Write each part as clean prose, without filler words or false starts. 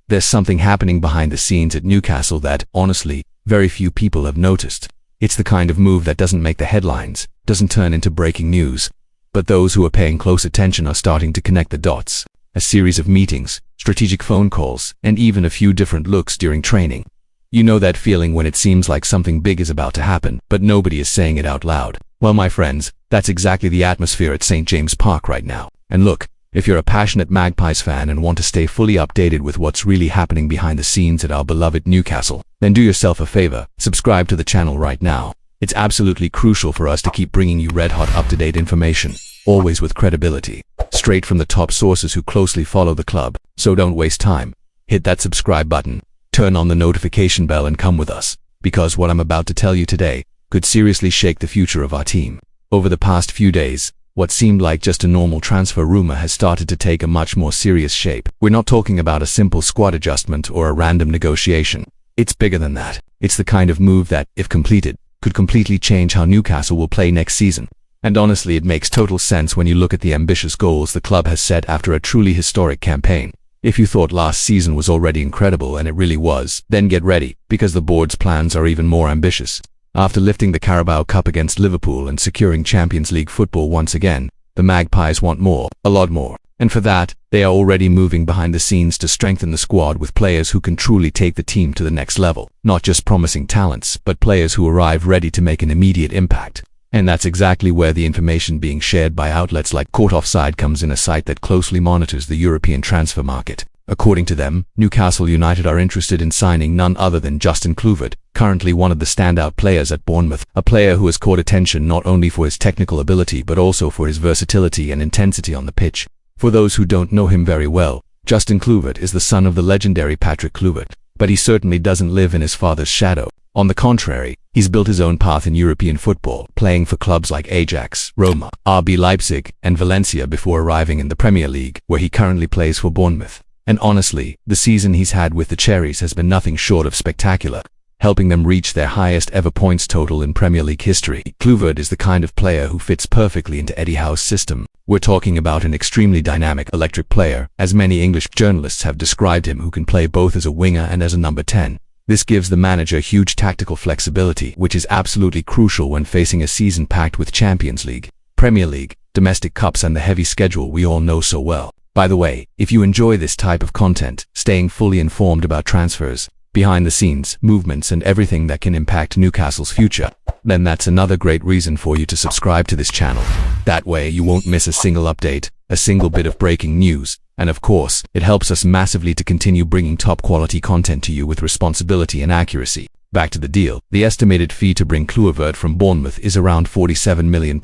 there's something happening behind the scenes at Newcastle that, honestly, very few people have noticed. It's the kind of move that doesn't make the headlines, doesn't turn into breaking news. But those who are paying close attention are starting to connect the dots. A series of meetings, strategic phone calls, and even a few different looks during training. You know that feeling when it seems like something big is about to happen, but nobody is saying it out loud. Well, my friends, that's exactly the atmosphere at St. James Park right now. And look, if you're a passionate Magpies fan and want to stay fully updated with what's really happening behind the scenes at our beloved Newcastle, then do yourself a favor, subscribe to the channel right now. It's absolutely crucial for us to keep bringing you red-hot up-to-date information, always with credibility, straight from the top sources who closely follow the club. So don't waste time. Hit that subscribe button, turn on the notification bell and come with us, because what I'm about to tell you today could seriously shake the future of our team. Over the past few days, what seemed like just a normal transfer rumor has started to take a much more serious shape. We're not talking about a simple squad adjustment or a random negotiation. It's bigger than that. It's the kind of move that, if completed, could completely change how Newcastle will play next season. And honestly, it makes total sense when you look at the ambitious goals the club has set after a truly historic campaign. If you thought last season was already incredible, and it really was, then get ready, because the board's plans are even more ambitious. After lifting the Carabao Cup against Liverpool and securing Champions League football once again, the Magpies want more, a lot more. And for that, they are already moving behind the scenes to strengthen the squad with players who can truly take the team to the next level. Not just promising talents, but players who arrive ready to make an immediate impact. And that's exactly where the information being shared by outlets like Court Offside comes in, a site that closely monitors the European transfer market. According to them, Newcastle United are interested in signing none other than Justin Kluivert, currently one of the standout players at Bournemouth, a player who has caught attention not only for his technical ability but also for his versatility and intensity on the pitch. For those who don't know him very well, Justin Kluivert is the son of the legendary Patrick Kluivert, but he certainly doesn't live in his father's shadow. On the contrary, he's built his own path in European football, playing for clubs like Ajax, Roma, RB Leipzig, and Valencia before arriving in the Premier League, where he currently plays for Bournemouth. And honestly, the season he's had with the Cherries has been nothing short of spectacular, helping them reach their highest ever points total in Premier League history. Kluivert is the kind of player who fits perfectly into Eddie Howe's system. We're talking about an extremely dynamic, electric player, as many English journalists have described him, who can play both as a winger and as a number 10. This gives the manager huge tactical flexibility, which is absolutely crucial when facing a season packed with Champions League, Premier League, domestic cups and the heavy schedule we all know so well. By the way, if you enjoy this type of content, staying fully informed about transfers, behind the scenes, movements and everything that can impact Newcastle's future, then that's another great reason for you to subscribe to this channel. That way you won't miss a single update, a single bit of breaking news, and of course, it helps us massively to continue bringing top quality content to you with responsibility and accuracy. Back to the deal. The estimated fee to bring Kluivert from Bournemouth is around £47 million.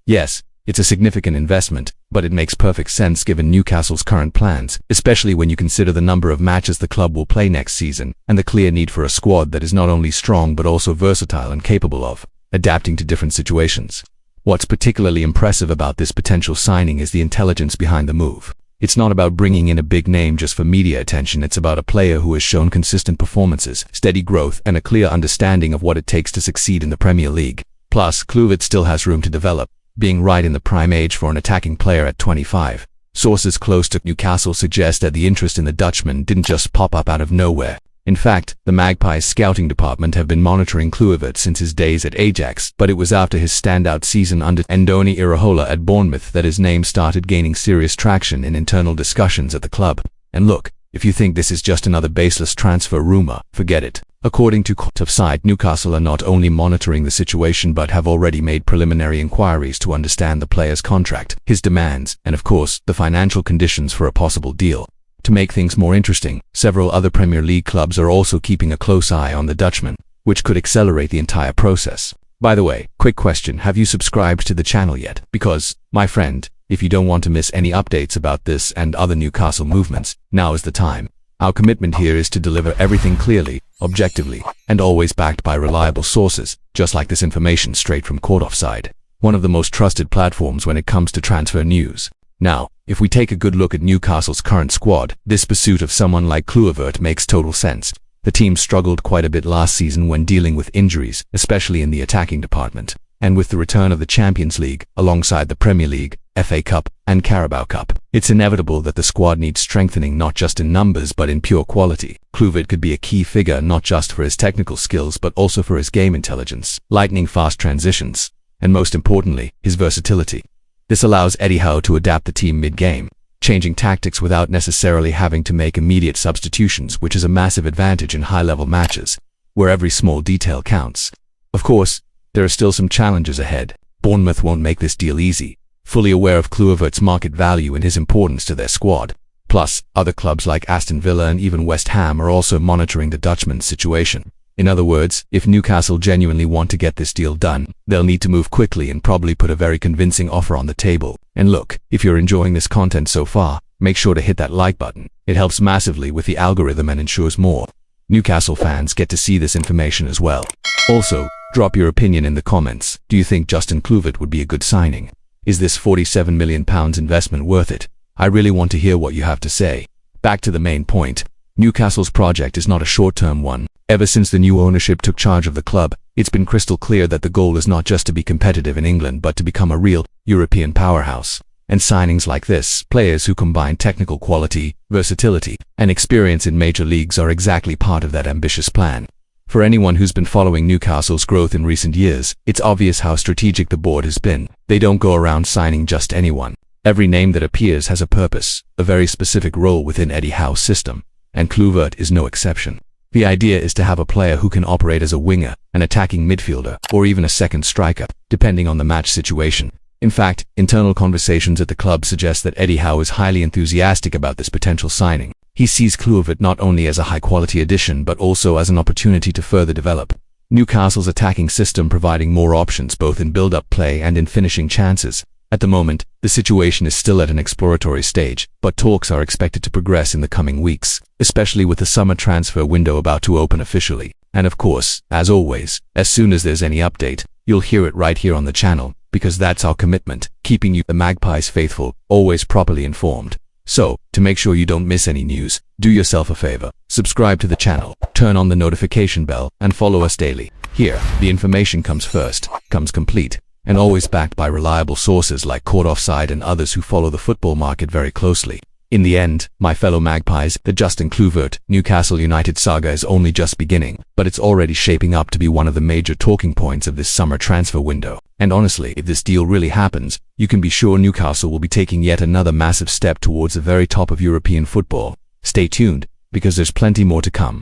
Yes, it's a significant investment, but it makes perfect sense given Newcastle's current plans, especially when you consider the number of matches the club will play next season, and the clear need for a squad that is not only strong but also versatile and capable of adapting to different situations. What's particularly impressive about this potential signing is the intelligence behind the move. It's not about bringing in a big name just for media attention. It's about a player who has shown consistent performances, steady growth, and a clear understanding of what it takes to succeed in the Premier League. Plus, Kluivert still has room to develop, being right in the prime age for an attacking player at 25. Sources close to Newcastle suggest that the interest in the Dutchman didn't just pop up out of nowhere. In fact, the Magpies scouting department have been monitoring Kluivert since his days at Ajax, but it was after his standout season under Andoni Iraola at Bournemouth that his name started gaining serious traction in internal discussions at the club. And look, if you think this is just another baseless transfer rumor, forget it. According to Court Offside, Newcastle are not only monitoring the situation but have already made preliminary inquiries to understand the player's contract, his demands, and of course, the financial conditions for a possible deal. To make things more interesting, several other Premier League clubs are also keeping a close eye on the Dutchman, which could accelerate the entire process. By the way, quick question, have you subscribed to the channel yet? Because, my friend, if you don't want to miss any updates about this and other Newcastle movements, now is the time. Our commitment here is to deliver everything clearly, objectively, and always backed by reliable sources, just like this information straight from Court Offside, one of the most trusted platforms when it comes to transfer news. Now, if we take a good look at Newcastle's current squad, this pursuit of someone like Kluivert makes total sense. The team struggled quite a bit last season when dealing with injuries, especially in the attacking department. And with the return of the Champions League, alongside the Premier League, FA Cup, and Carabao Cup. It's inevitable that the squad needs strengthening not just in numbers but in pure quality. Kluivert could be a key figure not just for his technical skills but also for his game intelligence, lightning fast transitions, and most importantly, his versatility. This allows Eddie Howe to adapt the team mid-game, changing tactics without necessarily having to make immediate substitutions, which is a massive advantage in high-level matches, where every small detail counts. Of course, there are still some challenges ahead. Bournemouth won't make this deal easy, fully aware of Kluivert's market value and his importance to their squad. Plus, other clubs like Aston Villa and even West Ham are also monitoring the Dutchman's situation. In other words, if Newcastle genuinely want to get this deal done, they'll need to move quickly and probably put a very convincing offer on the table. And look, if you're enjoying this content so far, make sure to hit that like button. It helps massively with the algorithm and ensures more Newcastle fans get to see this information as well. Also, drop your opinion in the comments. Do you think Justin Kluivert would be a good signing? Is this £47 million investment worth it? I really want to hear what you have to say. Back to the main point. Newcastle's project is not a short-term one. Ever since the new ownership took charge of the club, it's been crystal clear that the goal is not just to be competitive in England but to become a real European powerhouse. And signings like this, players who combine technical quality, versatility, and experience in major leagues are exactly part of that ambitious plan. For anyone who's been following Newcastle's growth in recent years, it's obvious how strategic the board has been. They don't go around signing just anyone. Every name that appears has a purpose, a very specific role within Eddie Howe's system, and Kluivert is no exception. The idea is to have a player who can operate as a winger, an attacking midfielder, or even a second striker, depending on the match situation. In fact, internal conversations at the club suggest that Eddie Howe is highly enthusiastic about this potential signing. He sees Kluivert not only as a high-quality addition but also as an opportunity to further develop Newcastle's attacking system, providing more options both in build-up play and in finishing chances. At the moment, the situation is still at an exploratory stage, but talks are expected to progress in the coming weeks, especially with the summer transfer window about to open officially. And of course, as always, as soon as there's any update, you'll hear it right here on the channel, because that's our commitment, keeping you, the Magpies faithful, always properly informed. So, to make sure you don't miss any news, do yourself a favor, subscribe to the channel, turn on the notification bell, and follow us daily. Here, the information comes first, comes complete, and always backed by reliable sources like Court Offside and others who follow the football market very closely. In the end, my fellow Magpies, the Justin Kluivert, Newcastle United saga is only just beginning, but it's already shaping up to be one of the major talking points of this summer transfer window. And honestly, if this deal really happens, you can be sure Newcastle will be taking yet another massive step towards the very top of European football. Stay tuned, because there's plenty more to come.